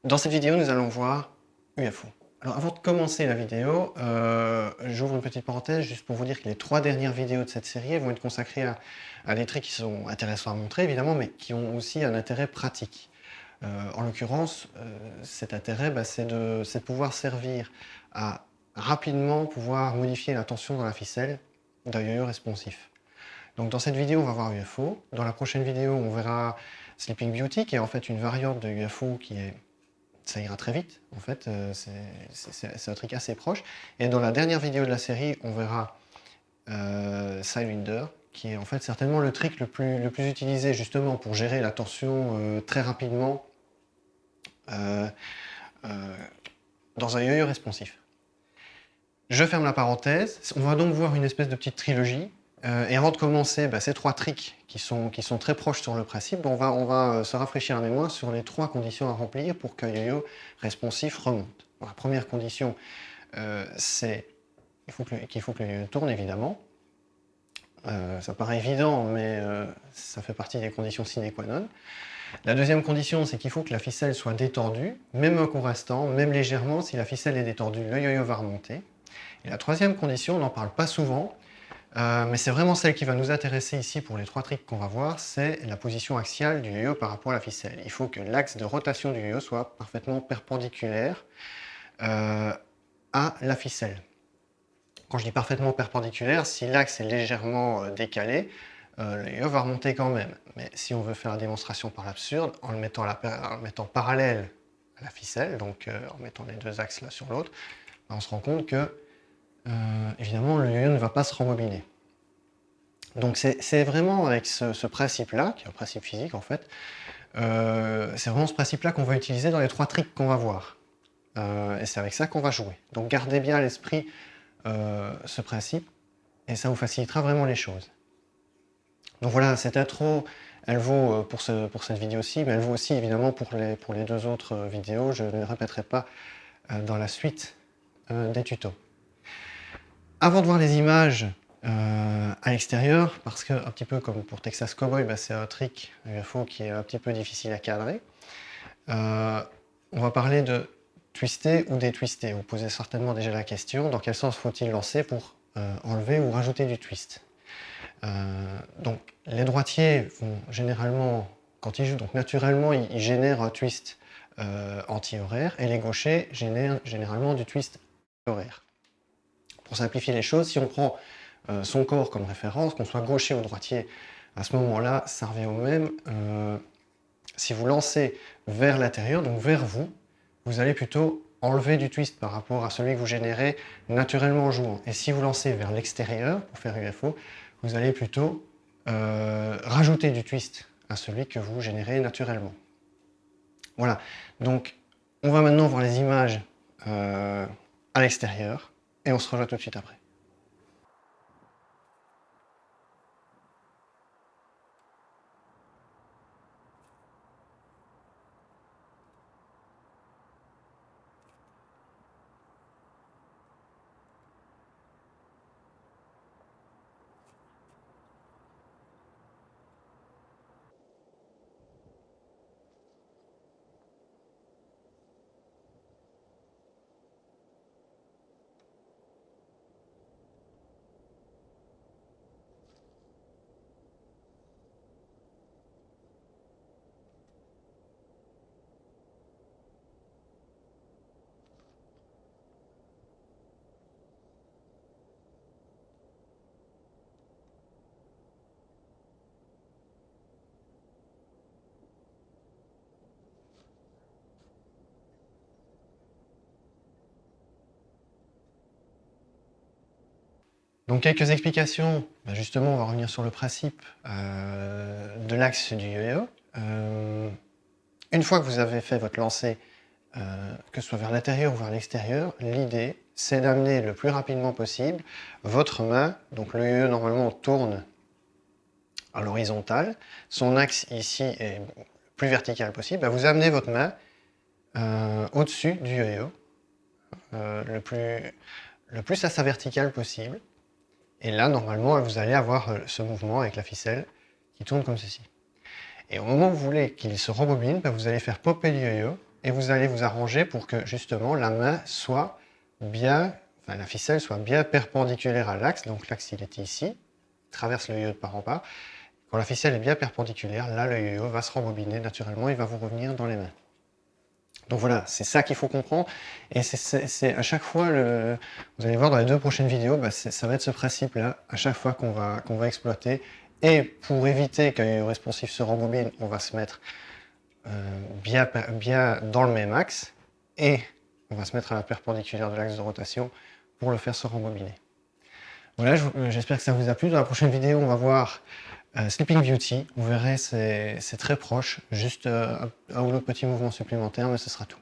Dans cette vidéo, nous allons voir UFO. Alors avant de commencer la vidéo, j'ouvre une petite parenthèse juste pour vous dire que les 3 dernières vidéos de cette série vont être consacrées à des trucs qui sont intéressants à montrer évidemment, mais qui ont aussi un intérêt pratique. En l'occurrence, cet intérêt, c'est de pouvoir servir à rapidement pouvoir modifier la tension dans la ficelle d'un yo-yo responsif. Donc dans cette vidéo, on va voir UFO. Dans la prochaine vidéo, on verra Sleeping Beauty, qui est en fait une variante de UFO qui est... Ça ira très vite, en fait, c'est un truc assez proche. Et dans la dernière vidéo de la série, on verra Sidewinder, qui est en fait certainement le trick le plus utilisé justement pour gérer la tension très rapidement dans un yo-yo responsif. Je ferme la parenthèse, on va donc voir une espèce de petite trilogie. Et avant de commencer ces 3 tricks qui sont très proches sur le principe, on va se rafraîchir la mémoire sur les 3 conditions à remplir pour qu'un yo-yo responsif remonte. Bon, la première condition, c'est qu'il faut que le yo-yo tourne évidemment. Ça paraît évident, mais ça fait partie des conditions sine qua non. La deuxième condition, c'est qu'il faut que la ficelle soit détendue, même un court instant, même légèrement. Si la ficelle est détendue, le yo-yo va remonter. Et la troisième condition, on n'en parle pas souvent, mais c'est vraiment celle qui va nous intéresser ici pour les 3 tricks qu'on va voir, c'est la position axiale du yo-yo par rapport à la ficelle. Il faut que l'axe de rotation du yo-yo soit parfaitement perpendiculaire à la ficelle. Quand je dis parfaitement perpendiculaire, si l'axe est légèrement décalé, le yo-yo va remonter quand même. Mais si on veut faire la démonstration par l'absurde, en le mettant parallèle à la ficelle, donc en mettant les 2 axes l'un sur l'autre, on se rend compte que évidemment, le yo-yo ne va pas se rembobiner. Donc c'est vraiment avec ce principe-là, qui est un principe physique en fait, c'est vraiment ce principe-là qu'on va utiliser dans les 3 tricks qu'on va voir. Et c'est avec ça qu'on va jouer. Donc gardez bien à l'esprit ce principe, et ça vous facilitera vraiment les choses. Donc voilà, cette intro, elle vaut pour cette vidéo-ci, mais elle vaut aussi évidemment pour les 2 autres vidéos. Je ne les répéterai pas dans la suite des tutos. Avant de voir les images à l'extérieur, parce que un petit peu comme pour Texas Cowboy, c'est un trick UFO qui est un petit peu difficile à cadrer, on va parler de twister ou détwister. Vous posez certainement déjà la question, dans quel sens faut-il lancer pour enlever ou rajouter du twist. Donc les droitiers vont généralement, quand ils jouent, donc naturellement ils génèrent un twist anti-horaire, et les gauchers génèrent généralement du twist horaire. Pour simplifier les choses, si on prend son corps comme référence, qu'on soit gaucher ou droitier, à ce moment-là, ça revient au même. Si vous lancez vers l'intérieur, donc vers vous, vous allez plutôt enlever du twist par rapport à celui que vous générez naturellement en jouant. Et si vous lancez vers l'extérieur, pour faire UFO, vous allez plutôt rajouter du twist à celui que vous générez naturellement. Voilà, donc on va maintenant voir les images à l'extérieur. Et on se rejoint tout de suite après. Donc quelques explications, justement on va revenir sur le principe de l'axe du yo-yo. Une fois que vous avez fait votre lancer, que ce soit vers l'intérieur ou vers l'extérieur, l'idée c'est d'amener le plus rapidement possible votre main, donc le yo-yo normalement tourne à l'horizontale, son axe ici est le plus vertical possible, vous amenez votre main au-dessus du yo-yo, le plus à sa verticale possible. Et là, normalement, vous allez avoir ce mouvement avec la ficelle qui tourne comme ceci. Et au moment où vous voulez qu'il se rembobine, vous allez faire popper le yo-yo et vous allez vous arranger pour que justement la main soit bien, enfin la ficelle soit bien perpendiculaire à l'axe. Donc l'axe il est ici, traverse le yo-yo de part en part. Quand la ficelle est bien perpendiculaire, là le yo-yo va se rembobiner naturellement, il va vous revenir dans les mains. Donc voilà, c'est ça qu'il faut comprendre. Et c'est à chaque fois, vous allez voir dans les 2 prochaines vidéos, bah ça va être ce principe-là, à chaque fois qu'on va exploiter. Et pour éviter qu'un yo-yo responsif se rembobine, on va se mettre bien dans le même axe. Et on va se mettre à la perpendiculaire de l'axe de rotation pour le faire se rembobiner. Voilà, j'espère que ça vous a plu. Dans la prochaine vidéo, on va voir Sleeping Beauty. Vous verrez, c'est très proche. Juste un ou l'autre petit mouvement supplémentaire, mais ce sera tout.